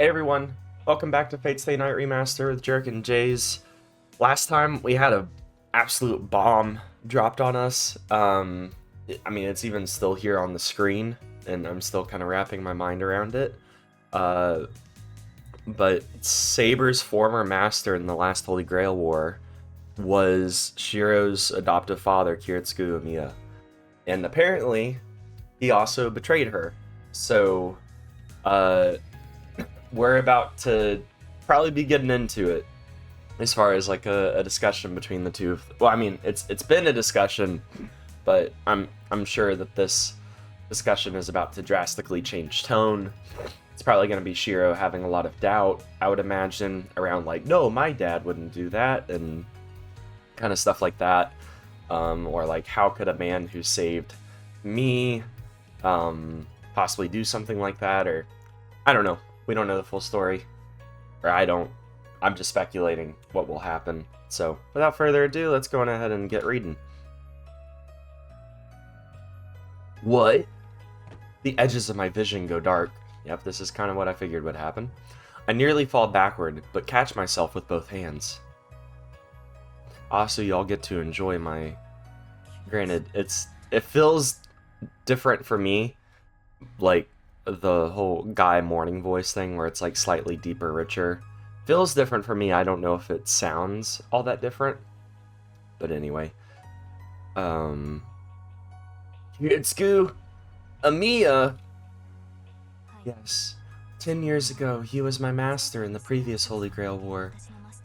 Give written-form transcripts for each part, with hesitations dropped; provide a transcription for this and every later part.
Hey everyone, welcome back to Fate Stay Night Remaster with Jerk and Jays. Last time we had a absolute bomb dropped on us. I mean, it's even still here on the screen, and I'm still kind of wrapping my mind around it. Uh, but Saber's former master in the last Holy Grail War was Shirou's adoptive father, Kiritsugu Emiya. And apparently, he also betrayed her. So, uh, we're about to probably be getting into it as far as like a discussion between the two. Well, I mean, it's been a discussion, but I'm sure that this discussion is about to drastically change tone. It's probably going to be Shirou having a lot of doubt, I would imagine, around like, no, my dad wouldn't do that, and kind of stuff like that. Or like, how could a man who saved me possibly do something like that? Or I don't know. We don't know the full story. Or I don't. I'm just speculating what will happen. So, without further ado, let's go on ahead and get reading. What? The edges of my vision go dark. Yep, this is kind of what I figured would happen. I nearly fall backward, but catch myself with both hands. Also, y'all get to enjoy my... Granted, it feels different for me, like the whole guy morning voice thing where it's like slightly deeper, richer. Feels different for me. I don't know if it sounds all that different. But anyway. Kiritsugu Emiya. Yes. 10 years ago, he was my master in the previous Holy Grail War.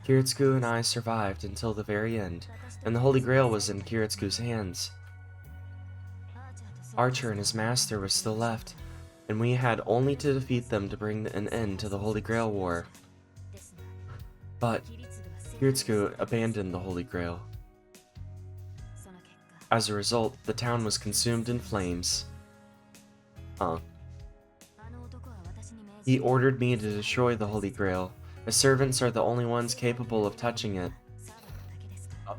Kiritsugu and I survived until the very end, and the Holy Grail was in Kiritsugu's hands. Archer and his master were still left, and we had only to defeat them to bring an end to the Holy Grail War. But Kiritsugu abandoned the Holy Grail. As a result, the town was consumed in flames. He ordered me to destroy the Holy Grail. His servants are the only ones capable of touching it.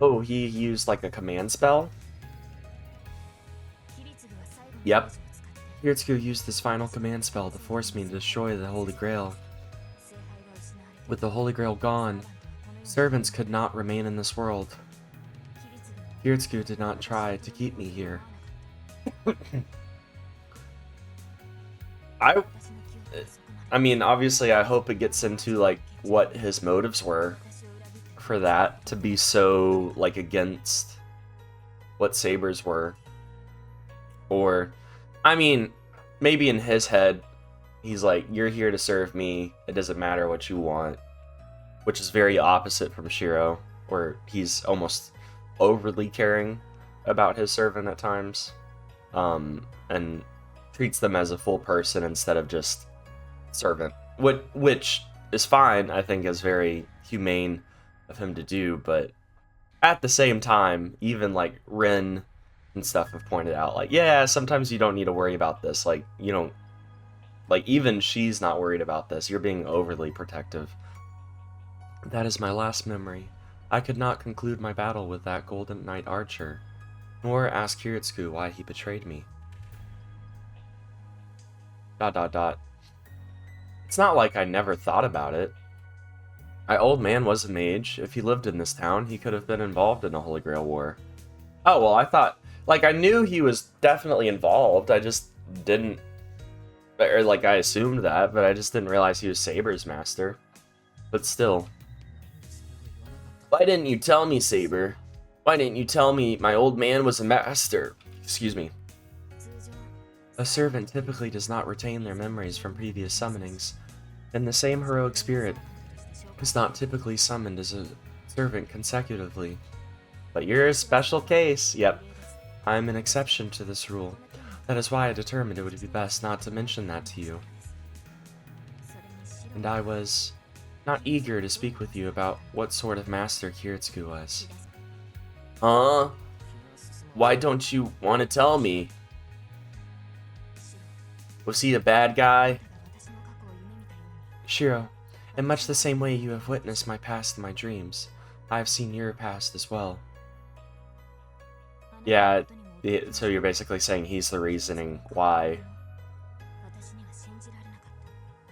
Oh, he used like a command spell? Yep. Kiritsugu used his final command spell to force me to destroy the Holy Grail. With the Holy Grail gone, servants could not remain in this world. Kiritsugu did not try to keep me here. I mean, obviously, I hope it gets into like what his motives were for that to be so like against what Saber's were. Or, I mean, maybe in his head, he's like, you're here to serve me, it doesn't matter what you want. Which is very opposite from Shirou, where he's almost overly caring about his servant at times. And treats them as a full person instead of just servant. Which is fine, I think is very humane of him to do, but at the same time, even like Rin and stuff have pointed out, like, yeah, sometimes you don't need to worry about this. Like, you don't, like, even she's not worried about this. You're being overly protective. That is my last memory. I could not conclude my battle with that Golden Knight Archer, nor ask Kiritsugu why he betrayed me. ... It's not like I never thought about it. My old man was a mage. If he lived in this town, he could have been involved in the Holy Grail War. Oh, well, I thought... Like, I knew he was definitely involved, I just didn't... Or, like, I assumed that, but I just didn't realize he was Saber's master. But still. Why didn't you tell me, Saber? Why didn't you tell me my old man was a master? Excuse me. A servant typically does not retain their memories from previous summonings, and the same heroic spirit is not typically summoned as a servant consecutively. But you're a special case. Yep. I am an exception to this rule. That is why I determined it would be best not to mention that to you. And I was not eager to speak with you about what sort of master Kiritsugu was. Huh? Why don't you want to tell me? Was he a bad guy? Shirou, in much the same way you have witnessed my past in my dreams, I have seen your past as well. Yeah, so you're basically saying he's the reasoning why.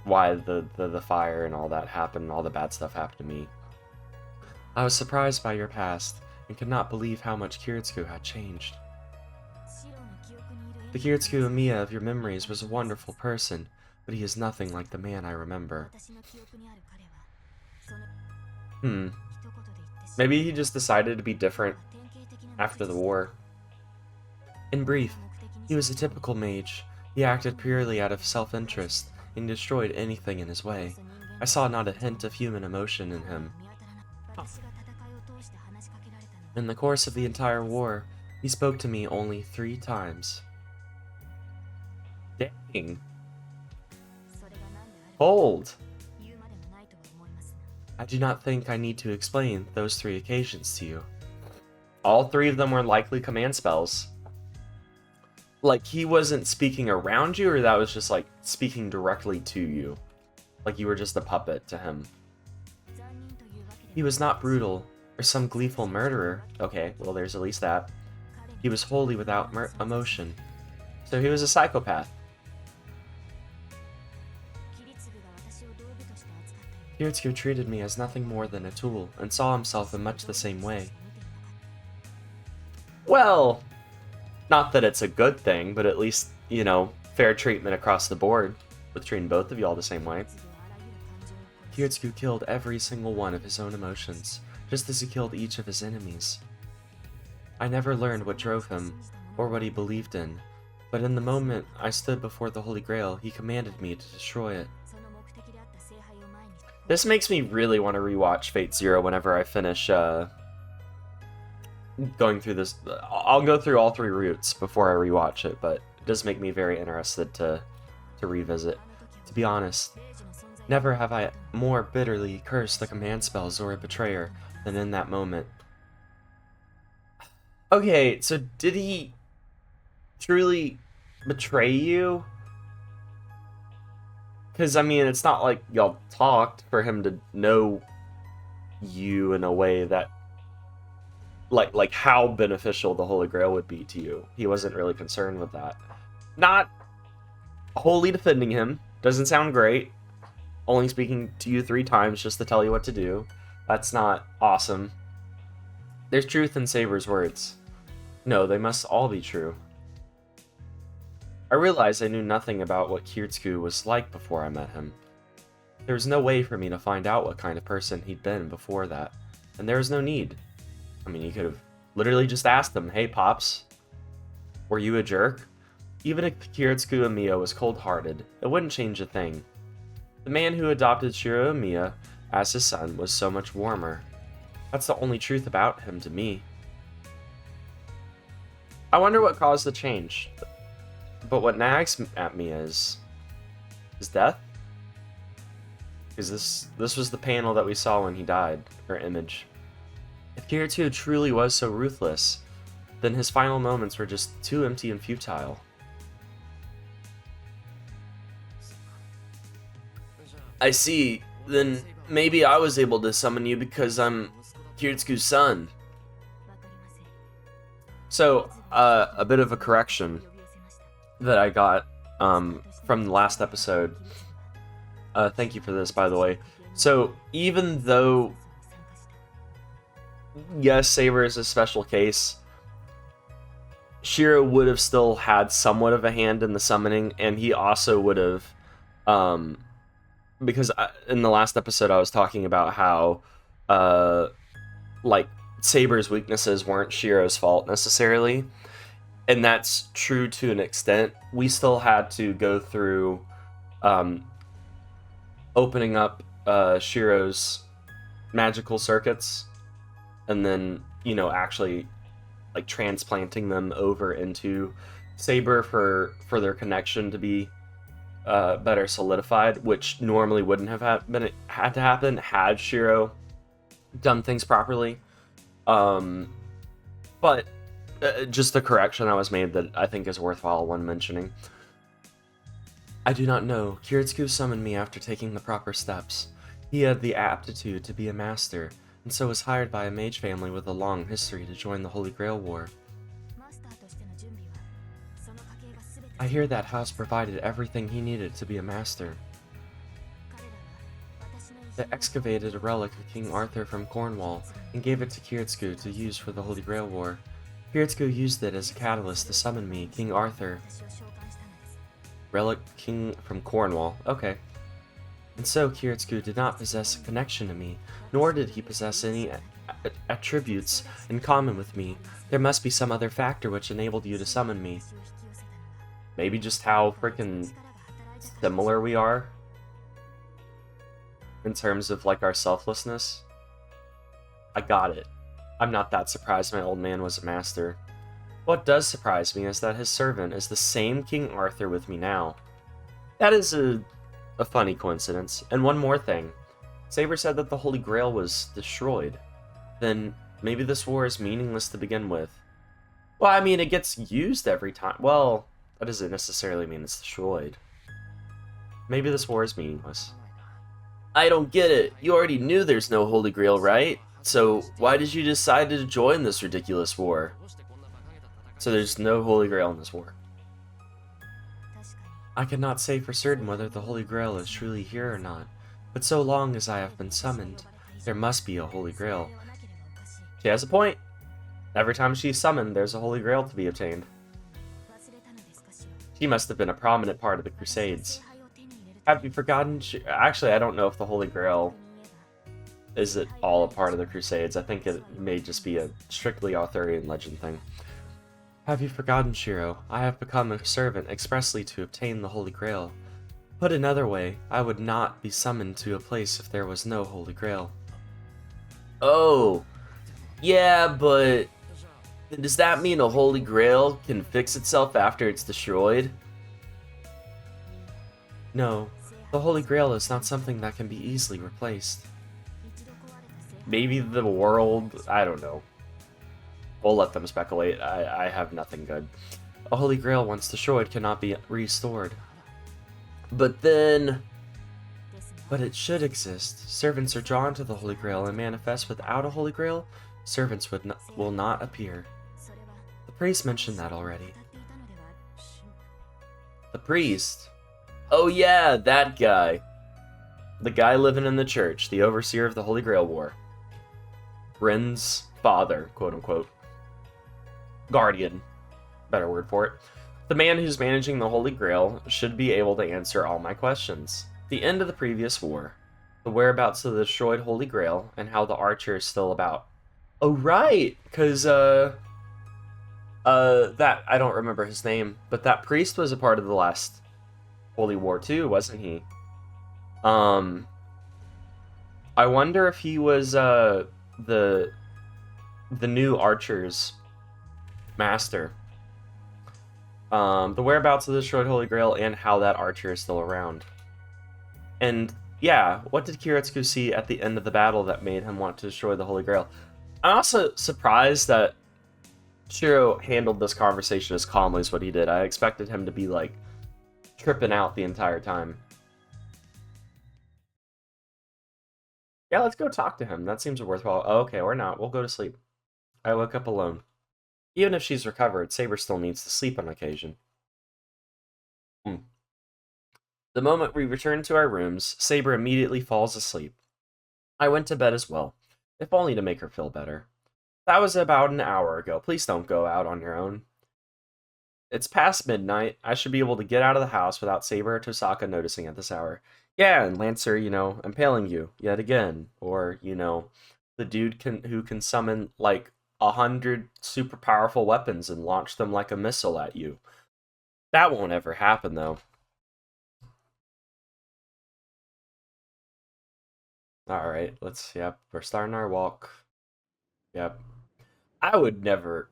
why the fire and all that happened, and all the bad stuff happened to me. I was surprised by your past, and could not believe how much Kiritsugu had changed. The Kiritsugu Emiya of your memories was a wonderful person, but he is nothing like the man I remember. Maybe he just decided to be different after the war. In brief, he was a typical mage. He acted purely out of self-interest, and destroyed anything in his way. I saw not a hint of human emotion in him. In the course of the entire war, he spoke to me only 3 times. Dang. Hold. I do not think I need to explain those 3 occasions to you. All 3 of them were likely command spells. Like, he wasn't speaking around you, or that was just, like, speaking directly to you? Like you were just a puppet to him. He was not brutal, or some gleeful murderer. Okay, well, there's at least that. He was wholly without emotion. So he was a psychopath. Kiritsugu treated me as nothing more than a tool, and saw himself in much the same way. Well, not that it's a good thing, but at least, you know, fair treatment across the board, with treating both of you all the same way. Kiritsugu killed every single one of his own emotions, just as he killed each of his enemies. I never learned what drove him, or what he believed in, but in the moment I stood before the Holy Grail, he commanded me to destroy it. This makes me really want to rewatch Fate Zero whenever I finish going through this. I'll go through all 3 routes before I rewatch it, but it does make me very interested to revisit. To be honest, never have I more bitterly cursed the command spell Zora Betrayer than in that moment. Okay, so did he truly betray you? Because, I mean, it's not like y'all talked for him to know you in a way that, like how beneficial the Holy Grail would be to you. He wasn't really concerned with that. Not wholly defending him. Doesn't sound great. Only speaking to you 3 times just to tell you what to do. That's not awesome. There's truth in Saber's words. No, they must all be true. I realized I knew nothing about what Kiritsugu was like before I met him. There was no way for me to find out what kind of person he'd been before that, and there was no need. I mean, you could have literally just asked him, "Hey, Pops, were you a jerk?" Even if Kiritsugu Emiya was cold-hearted, it wouldn't change a thing. The man who adopted Shirou Emiya as his son was so much warmer. That's the only truth about him to me. I wonder what caused the change. But what nags at me is death? Because this was the panel that we saw when he died, or image. If Kiritsugu truly was so ruthless, then his final moments were just too empty and futile. I see. Then maybe I was able to summon you because I'm Kiritsugu's son. So, a bit of a correction that I got from the last episode. Thank you for this, by the way. So, even though, yes, Saber is a special case, Shirou would have still had somewhat of a hand in the summoning, and he also would have, because in the last episode I was talking about how, like, Saber's weaknesses weren't Shirou's fault necessarily, and that's true to an extent. We still had to go through opening up Shirou's magical circuits, and then, you know, actually like transplanting them over into Saber for their connection to be better solidified, which normally wouldn't have had to happen had Shirou done things properly. But just a correction that was made that I think is worthwhile when mentioning. I do not know. Kiritsugu summoned me after taking the proper steps. He had the aptitude to be a master, and so was hired by a mage family with a long history to join the Holy Grail War. I hear that house provided everything he needed to be a master. They excavated a relic of King Arthur from Cornwall and gave it to Kiritsugu to use for the Holy Grail War. Kiritsugu used it as a catalyst to summon me, King Arthur. Relic King from Cornwall. Okay. And so Kiritsugu did not possess a connection to me, nor did he possess any attributes in common with me. There must be some other factor which enabled you to summon me. Maybe just how freaking similar we are in terms of like our selflessness. I got it. I'm not that surprised my old man was a master. What does surprise me is that his servant is the same King Arthur with me now. That is a funny coincidence. And one more thing. Saber said that the Holy Grail was destroyed. Then maybe this war is meaningless to begin with. Well, I mean, it gets used every time. Well, that doesn't necessarily mean it's destroyed. Maybe this war is meaningless. I don't get it. You already knew there's no Holy Grail, right? So why did you decide to join this ridiculous war? So there's no Holy Grail in this war. I cannot say for certain whether the Holy Grail is truly here or not, but so long as I have been summoned, there must be a Holy Grail. She has a point. Every time she's summoned, there's a Holy Grail to be obtained. She must have been a prominent part of the Crusades. Have you forgotten? Actually, I don't know if the Holy Grail is it all a part of the Crusades. I think it may just be a strictly Arthurian legend thing. Have you forgotten, Shirou? I have become a servant expressly to obtain the Holy Grail. Put another way, I would not be summoned to a place if there was no Holy Grail. Oh, yeah, but does that mean a Holy Grail can fix itself after it's destroyed? No, the Holy Grail is not something that can be easily replaced. Maybe the world, I don't know. We'll let them speculate. I have nothing good. A Holy Grail once destroyed cannot be restored. But it should exist. Servants are drawn to the Holy Grail and manifest. Without a Holy Grail, servants will not appear. The priest mentioned that already. The priest? Oh yeah, that guy. The guy living in the church, the overseer of the Holy Grail War. Ren's father, quote-unquote. Guardian. Better word for it. The man who's managing the Holy Grail should be able to answer all my questions. The end of the previous war. The whereabouts of the destroyed Holy Grail, and how the archer is still about. Oh, right! Because, that, I don't remember his name, but that priest was a part of the last Holy War too, wasn't he? I wonder if he was, the new archer's master. The whereabouts of the destroyed Holy Grail and how that archer is still around. And yeah, what did Kiritsugu see at the end of the battle that made him want to destroy the Holy Grail? I'm also surprised that Shirou handled this conversation as calmly as what he did. I expected him to be like tripping out the entire time. Yeah, let's go talk to him. That seems worthwhile. Oh, okay, or not. We'll go to sleep. I woke up alone. Even if she's recovered, Saber still needs to sleep on occasion. The moment we return to our rooms, Saber immediately falls asleep. I went to bed as well, if only to make her feel better. That was about an hour ago. Please don't go out on your own. It's past midnight. I should be able to get out of the house without Saber or Tosaka noticing at this hour. Yeah, and Lancer, impaling you yet again. Or, the dude who can summon, 100 super powerful weapons and launch them like a missile at you. That won't ever happen, though. Alright, we're starting our walk. Yep. I would never...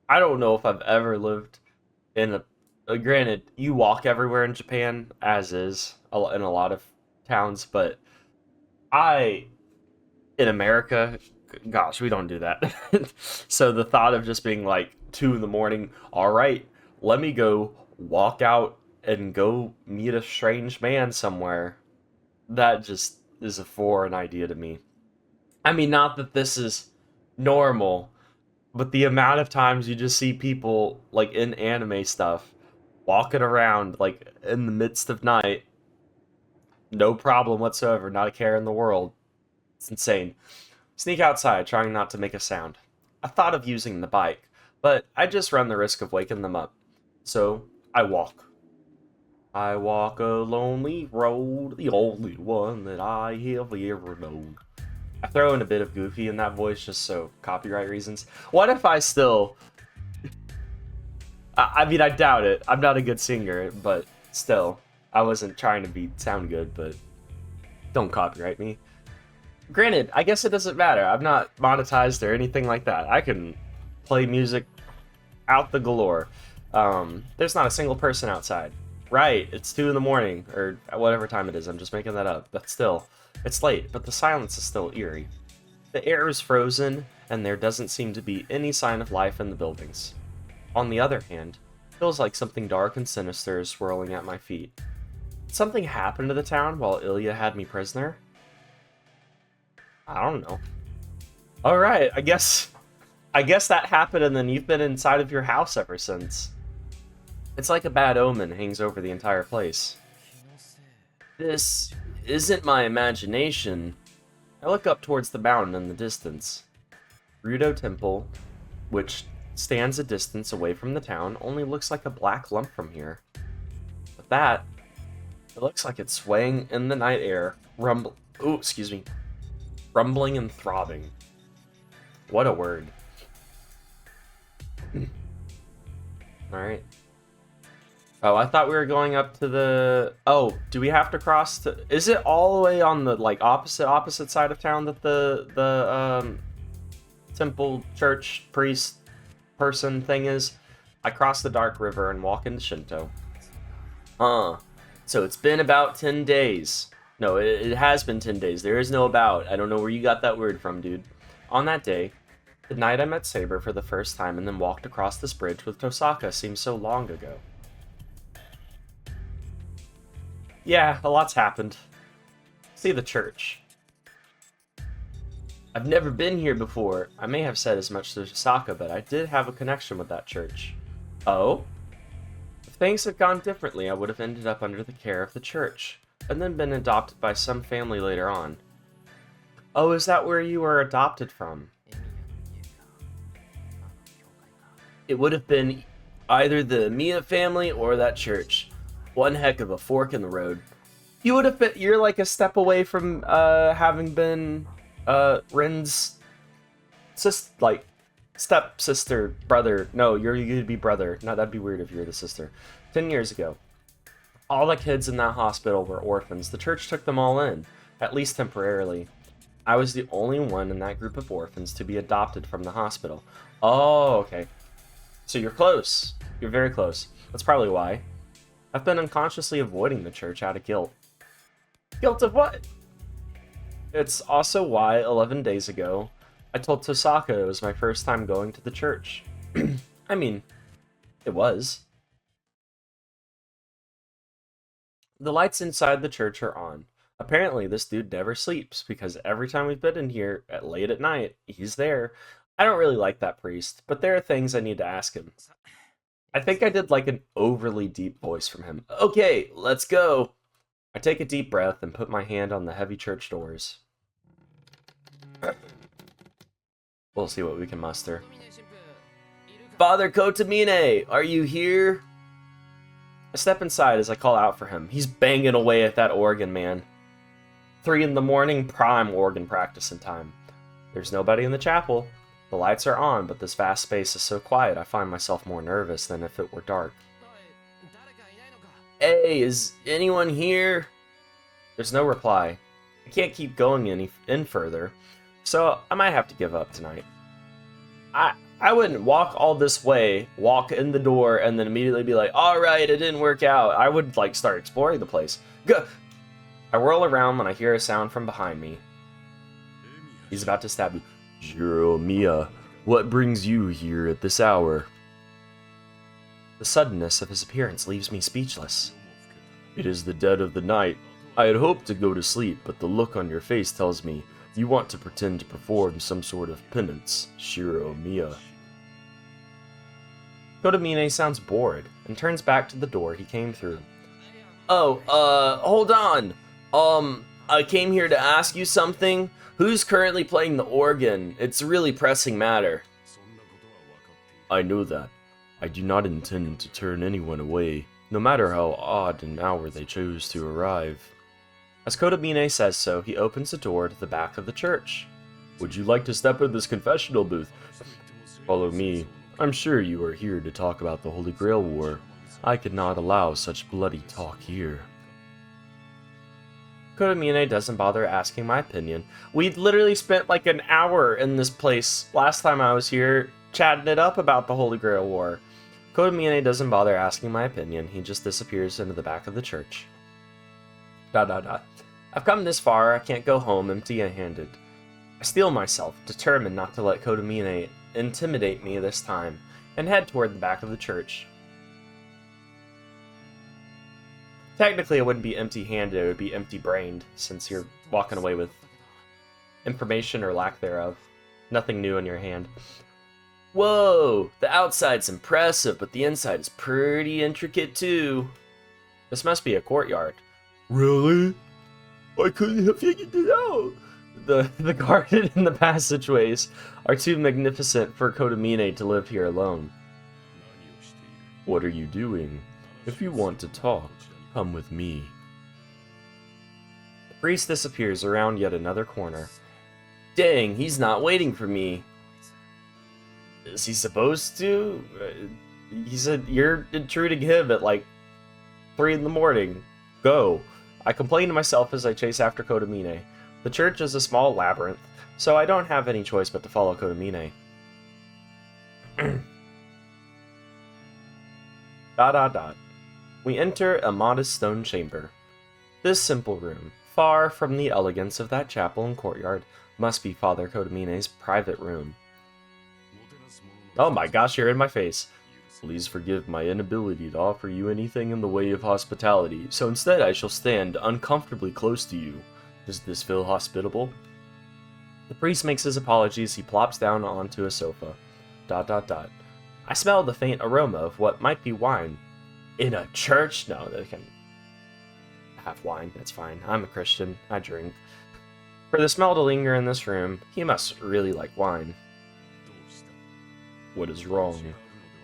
I don't know if I've ever lived in granted, you walk everywhere in Japan, as is, in a lot of towns, but in America, gosh, we don't do that. So the thought of just being 2 in the morning, alright, let me go walk out and go meet a strange man somewhere, that just is a foreign idea to me. I mean, not that this is normal, but the amount of times you just see people, in anime stuff, walking around, in the midst of night, No problem whatsoever, not a care in the world. It's insane. Sneak outside, trying not to make a sound. I thought of using the bike, but I just run the risk of waking them up. So, I walk. I walk a lonely road, the only one that I have ever known. I throw in a bit of Goofy in that voice just so copyright reasons. What if I still... I mean, I doubt it. I'm not a good singer, but still. I wasn't trying to sound good, but don't copyright me. Granted, I guess it doesn't matter. I'm not monetized or anything like that. I can play music out the galore. There's not a single person outside. Right, it's 2 in the morning, or whatever time it is. I'm just making that up. But still, it's late, but the silence is still eerie. The air is frozen, and there doesn't seem to be any sign of life in the buildings. On the other hand, it feels like something dark and sinister is swirling at my feet. Did something happen to the town while Ilya had me prisoner? I don't know. Alright, I guess that happened and then you've been inside of your house ever since. It's like a bad omen hangs over the entire place. This isn't my imagination. I look up towards the mountain in the distance. Rudo Temple, which stands a distance away from the town, only looks like a black lump from here. But that, it looks like it's swaying in the night air, rumbling and throbbing. What a word. Alright. Oh, I thought we were going up to the... Oh, do we have to cross to... Is it all the way on the, like, opposite side of town that the temple, church, priest, person thing is? I cross the dark river and walk into Shinto. So it's been about 10 days. No, it has been 10 days. There is no about. I don't know where you got that word from, dude. On that day, the night I met Saber for the first time and then walked across this bridge with Tosaka seems so long ago. Yeah, a lot's happened. See the church. I've never been here before. I may have said as much to Tosaka, but I did have a connection with that church. Oh? If things had gone differently, I would have ended up under the care of the church, and then been adopted by some family later on. Oh, is that where you were adopted from? It would have been either the Emiya family or that church. One heck of a fork in the road. You would have been, you're like a step away from having been Rin's stepsister, brother. No, you'd be brother. No, that'd be weird if you were the sister. 10 years ago, all the kids in that hospital were orphans. The church took them all in, at least temporarily. I was the only one in that group of orphans to be adopted from the hospital. Oh, okay. So you're close. You're very close. That's probably why. I've been unconsciously avoiding the church out of guilt. Guilt of what? It's also why 11 days ago, I told Tosaka it was my first time going to the church. I mean, it was. The lights inside the church are on. Apparently, this dude never sleeps, because every time we've been in here, late at night, he's there. I don't really like that priest, but there are things I need to ask him. I think I did like an overly deep voice from him. Okay, let's go. I take a deep breath and put my hand on the heavy church doors. We'll see what we can muster. Father Kotomine, are you here? I step inside as I call out for him. He's banging away at that organ, man. 3 in the morning, prime organ practicing time. There's nobody in the chapel. The lights are on, but this vast space is so quiet I find myself more nervous than if it were dark. Hey, is anyone here? There's no reply. I can't keep going any further, so I might have to give up tonight. I wouldn't walk all this way, walk in the door, and then immediately be like, alright, it didn't work out. I would, like, start exploring the place. Go! I whirl around when I hear a sound from behind me. He's about to stab me. Shirou, Emiya, what brings you here at this hour? The suddenness of his appearance leaves me speechless. It is the dead of the night. I had hoped to go to sleep, but the look on your face tells me you want to pretend to perform some sort of penance, Shirou, Emiya. Kotomine sounds bored and turns back to the door he came through. Oh, hold on! I came here to ask you something. Who's currently playing the organ? It's a really pressing matter. I know that. I do not intend to turn anyone away, no matter how odd an hour they chose to arrive. As Kotomine says so, he opens the door to the back of the church. Would you like to step in this confessional booth? Follow me. I'm sure you are here to talk about the Holy Grail War. I could not allow such bloody talk here. Kotomine doesn't bother asking my opinion. We literally spent like an hour in this place last time I was here, chatting it up about the Holy Grail War. Kotomine doesn't bother asking my opinion. He just disappears into the back of the church. ... I've come this far, I can't go home empty-handed. I steel myself, determined not to let Kotomine intimidate me this time, and head toward the back of the church. Technically, it wouldn't be empty-handed, it would be empty-brained, since you're walking away with information or lack thereof. Nothing new in your hand. Whoa! The outside's impressive, but the inside is pretty intricate too. This must be a courtyard. Really? I couldn't have figured it out. The garden and the passageways are too magnificent for Kotomine to live here alone. What are you doing? If you want to talk, come with me. The priest disappears around yet another corner. Dang, he's not waiting for me. Is he supposed to? He said, you're intruding him at like 3 in the morning. Go. I complain to myself as I chase after Kotomine. The church is a small labyrinth, so I don't have any choice but to follow Kotomine. ... We enter a modest stone chamber. This simple room, far from the elegance of that chapel and courtyard, must be Father Kotomine's private room. Oh my gosh, you're in my face. Please forgive my inability to offer you anything in the way of hospitality, so instead I shall stand uncomfortably close to you. Does this feel hospitable? The priest makes his apologies. He plops down onto a sofa. ... I smell the faint aroma of what might be wine. In a church? No, they can have wine. That's fine. I'm a Christian. I drink. For the smell to linger in this room, he must really like wine. What is wrong?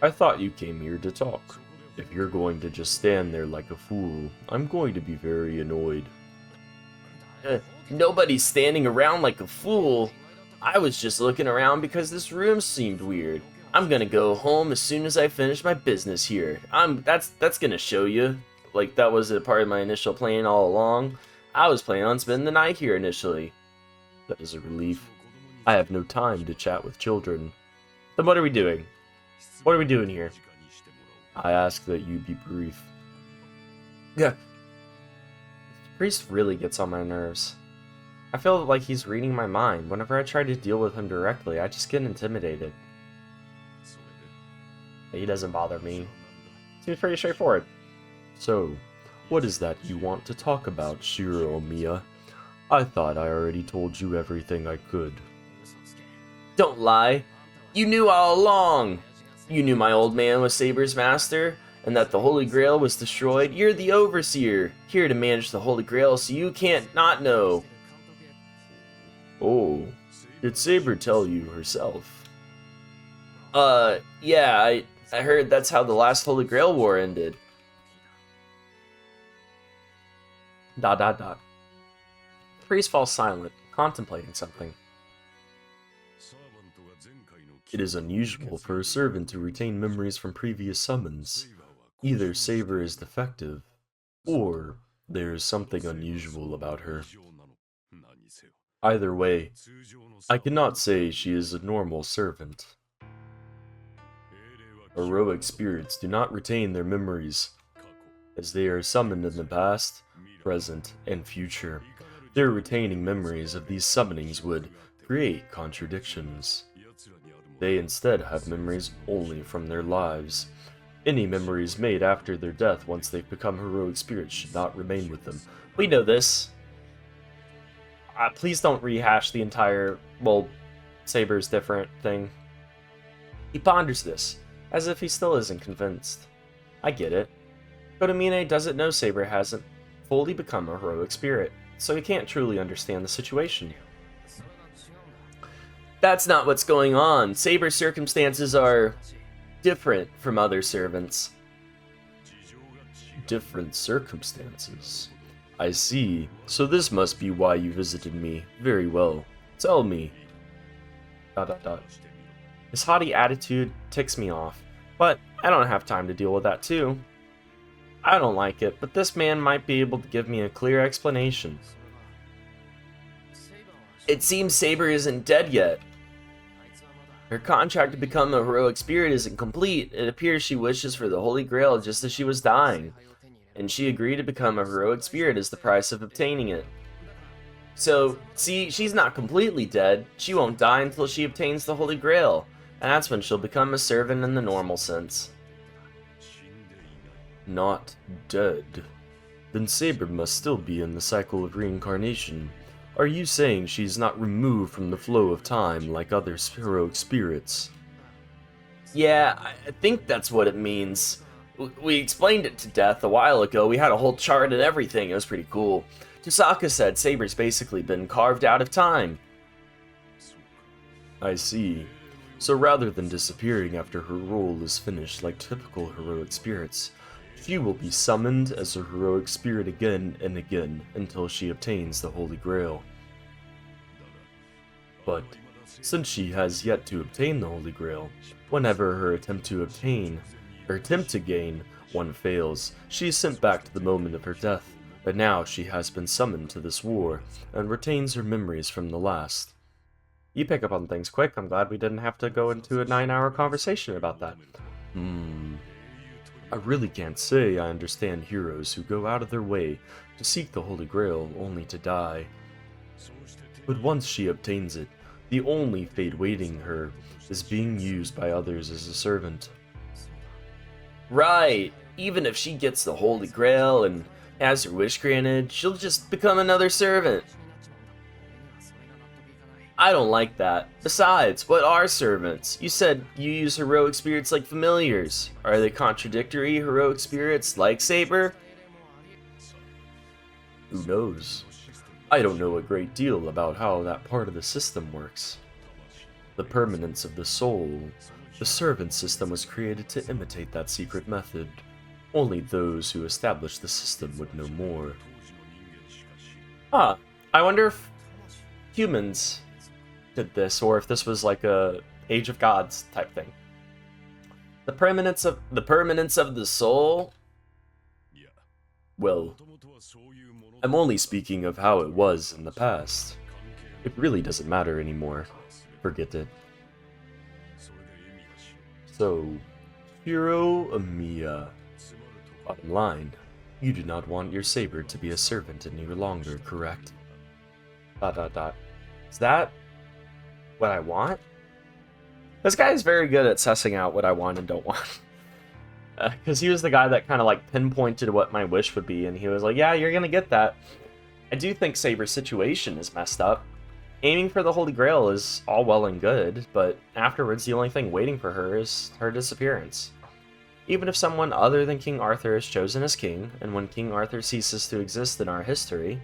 I thought you came here to talk. If you're going to just stand there like a fool, I'm going to be very annoyed. Nobody's standing around like a fool. I was just looking around because this room seemed weird. I'm gonna go home as soon as I finish my business here. That's gonna show you. Like, that was a part of my initial plan all along. I was planning on spending the night here initially. That is a relief. I have no time to chat with children. Then what are we doing? What are we doing here? I ask that you be brief. Yeah. The priest really gets on my nerves. I feel like he's reading my mind. Whenever I try to deal with him directly, I just get intimidated. He doesn't bother me. Seems pretty straightforward. So, what is that you want to talk about, Shirou Emiya? I thought I already told you everything I could. Don't lie. You knew all along. You knew my old man was Saber's master, and that the Holy Grail was destroyed. You're the overseer, here to manage the Holy Grail, so you can't not know. Oh, did Saber tell you herself? Yeah, I heard that's how the last Holy Grail War ended. ... The priest falls silent, contemplating something. It is unusual for a servant to retain memories from previous summons. Either Saber is defective, or there is something unusual about her. Either way, I cannot say she is a normal servant. Heroic spirits do not retain their memories, as they are summoned in the past, present, and future. Their retaining memories of these summonings would create contradictions. They instead have memories only from their lives. Any memories made after their death once they've become heroic spirits should not remain with them. We know this. Please don't rehash the entire, well, Saber's different thing. He ponders this, as if he still isn't convinced. I get it. Kotomine doesn't know Saber hasn't fully become a heroic spirit, so he can't truly understand the situation. That's not what's going on. Saber's circumstances are different from other servants. Different circumstances. I see. So this must be why you visited me. Very well. Tell me. ... His haughty attitude ticks me off, but I don't have time to deal with that too. I don't like it, but this man might be able to give me a clear explanation. It seems Saber isn't dead yet. Her contract to become a heroic spirit isn't complete. It appears she wishes for the Holy Grail just as she was dying, and she agreed to become a heroic spirit as the price of obtaining it. So, see, she's not completely dead. She won't die until she obtains the Holy Grail, and that's when she'll become a servant in the normal sense. Not dead. Then Saber must still be in the cycle of reincarnation. Are you saying she's not removed from the flow of time like other heroic spirits? Yeah, I think that's what it means. We explained it to Death a while ago. We had a whole chart and everything. It was pretty cool. Tosaka said Saber's basically been carved out of time. I see. So rather than disappearing after her role is finished like typical heroic spirits, she will be summoned as a heroic spirit again and again until she obtains the Holy Grail. But since she has yet to obtain the Holy Grail, whenever her attempt to gain one fails, she is sent back to the moment of her death. But now she has been summoned to this war and retains her memories from the last. You pick up on things quick. I'm glad we didn't have to go into a 9-hour conversation about that. I really can't say I understand heroes who go out of their way to seek the Holy Grail only to die. But once she obtains it, the only fate waiting her is being used by others as a servant. Right! Even if she gets the Holy Grail and has her wish granted, she'll just become another servant. I don't like that. Besides, what are servants? You said you use heroic spirits like familiars. Are they contradictory heroic spirits like Saber? Who knows? I don't know a great deal about how that part of the system works. The permanence of the soul. The servant system was created to imitate that secret method. Only those who established the system would know more. Huh. I wonder if humans did this, or if this was like a Age of Gods type thing. The permanence of the soul? Well, I'm only speaking of how it was in the past. It really doesn't matter anymore. Forget it. So, Shirou Emiya. Bottom line, you do not want your Saber to be a servant any longer, correct? ... Is that what I want? This guy is very good at sussing out what I want and don't want. Because he was the guy that kind of like pinpointed what my wish would be, and he was like, yeah, you're gonna get that. I do think Saber's situation is messed up. Aiming for the Holy Grail is all well and good, but afterwards the only thing waiting for her is her disappearance. Even if someone other than King Arthur is chosen as king, and when King Arthur ceases to exist in our history,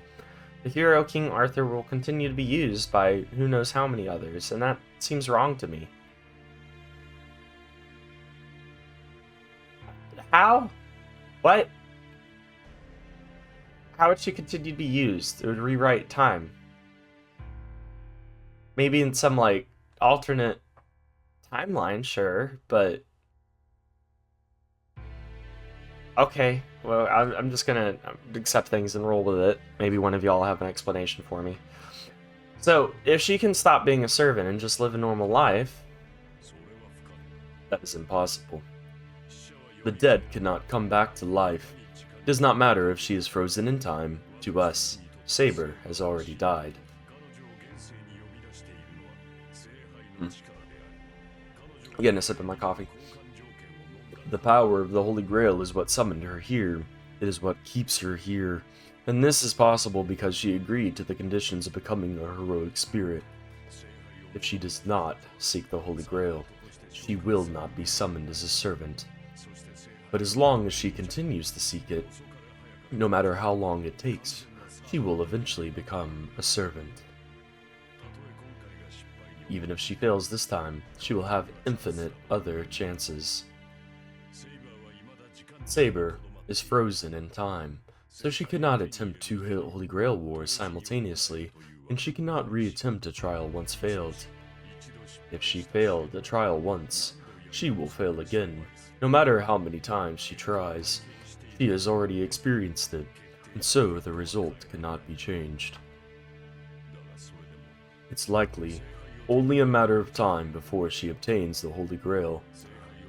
the hero King Arthur will continue to be used by who knows how many others, and that seems wrong to me. How? What? How would she continue to be used? It would rewrite time. Maybe in some, like, alternate timeline, sure, but... Okay, well, I'm just gonna accept things and roll with it. Maybe one of y'all have an explanation for me. So, if she can stop being a servant and just live a normal life, that is impossible. The dead cannot come back to life. It does not matter if she is frozen in time. To us, Saber has already died. Getting a sip of my coffee. The power of the Holy Grail is what summoned her here. It is what keeps her here. And this is possible because she agreed to the conditions of becoming a heroic spirit. If she does not seek the Holy Grail, she will not be summoned as a servant. But as long as she continues to seek it, No matter how long it takes, she will eventually become a servant. Even if she fails this time, she will have infinite other chances. Saber is frozen in time, so she cannot attempt 2 Holy Grail Wars simultaneously, and she cannot re-attempt a trial once failed. If she failed a trial once, she will fail again, no matter how many times she tries. She has already experienced it, and so the result cannot be changed. It's likely only a matter of time before she obtains the Holy Grail.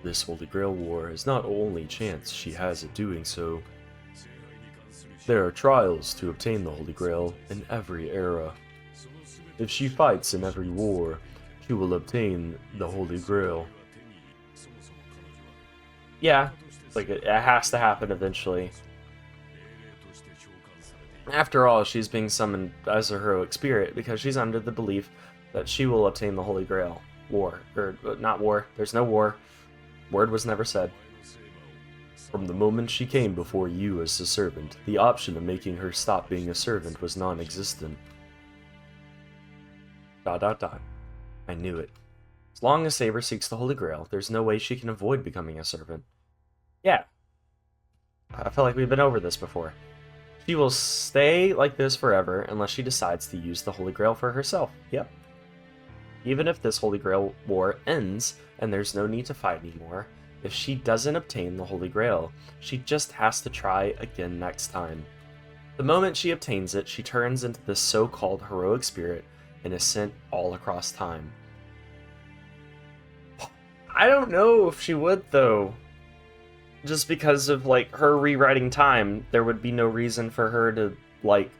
This Holy Grail War is not the only chance she has at doing so. There are trials to obtain the Holy Grail in every era. If she fights in every war, she will obtain the Holy Grail. Yeah, like it has to happen eventually. After all, she's being summoned as a heroic spirit because she's under the belief that she will obtain the Holy Grail. War. Or, not war. There's no war. Word was never said. From the moment she came before you as a servant, the option of making her stop being a servant was non-existent. ... I knew it. As long as Saber seeks the Holy Grail, there's no way she can avoid becoming a servant. Yeah. I feel like we've been over this before. She will stay like this forever unless she decides to use the Holy Grail for herself. Yep. Even if this Holy Grail War ends and there's no need to fight anymore, if she doesn't obtain the Holy Grail, she just has to try again next time. The moment she obtains it, she turns into this so-called heroic spirit and is sent all across time. I don't know if she would, though. Just because of, like, her rewriting time, there would be no reason for her to, like,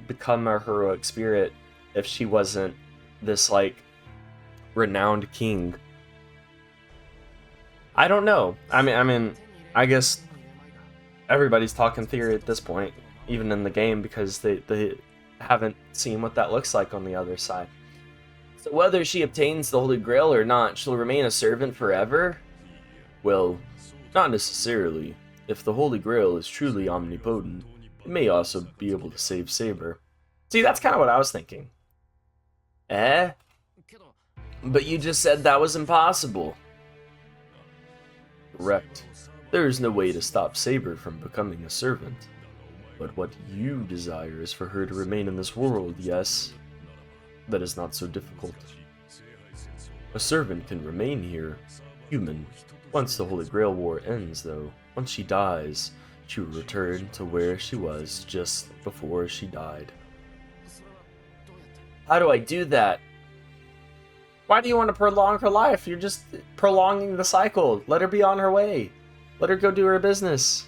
become a heroic spirit if she wasn't this, like, renowned king. I don't know. I mean, I guess everybody's talking theory at this point, even in the game, because they haven't seen what that looks like on the other side. So whether she obtains the Holy Grail or not, she'll remain a servant forever? Well, not necessarily. If the Holy Grail is truly omnipotent, it may also be able to save Saber. See, that's kind of what I was thinking. Eh? But you just said that was impossible. Correct. There is no way to stop Saber from becoming a servant. But what you desire is for her to remain in this world, yes? That is not so difficult. A servant can remain here, human. Once the Holy Grail War ends, though, once she dies, she will return to where she was just before she died. How do I do that? Why do you want to prolong her life? You're just prolonging the cycle. Let her be on her way. Let her go do her business.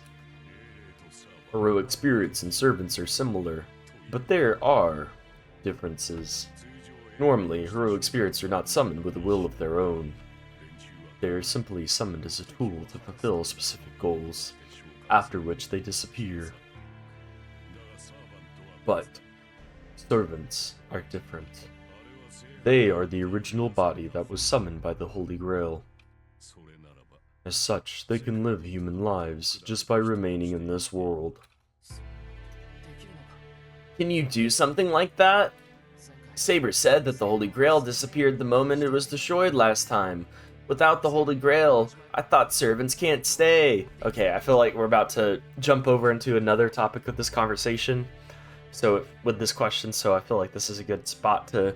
Heroic spirits and servants are similar, but there are differences. Normally, heroic spirits are not summoned with a will of their own. They are simply summoned as a tool to fulfill specific goals, after which they disappear. But servants are different. They are the original body that was summoned by the Holy Grail. As such, they can live human lives just by remaining in this world. Can you do something like that? Saber said that the Holy Grail disappeared the moment it was destroyed last time. Without the Holy Grail, I thought servants can't stay. Okay, I feel like we're about to jump over into another topic of this conversation. So with this question, so I feel like this is a good spot to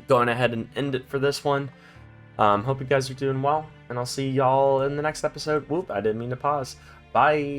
go on ahead and end it for this one. Hope you guys are doing well, and I'll see y'all in the next episode. Whoop, I didn't mean to pause. Bye.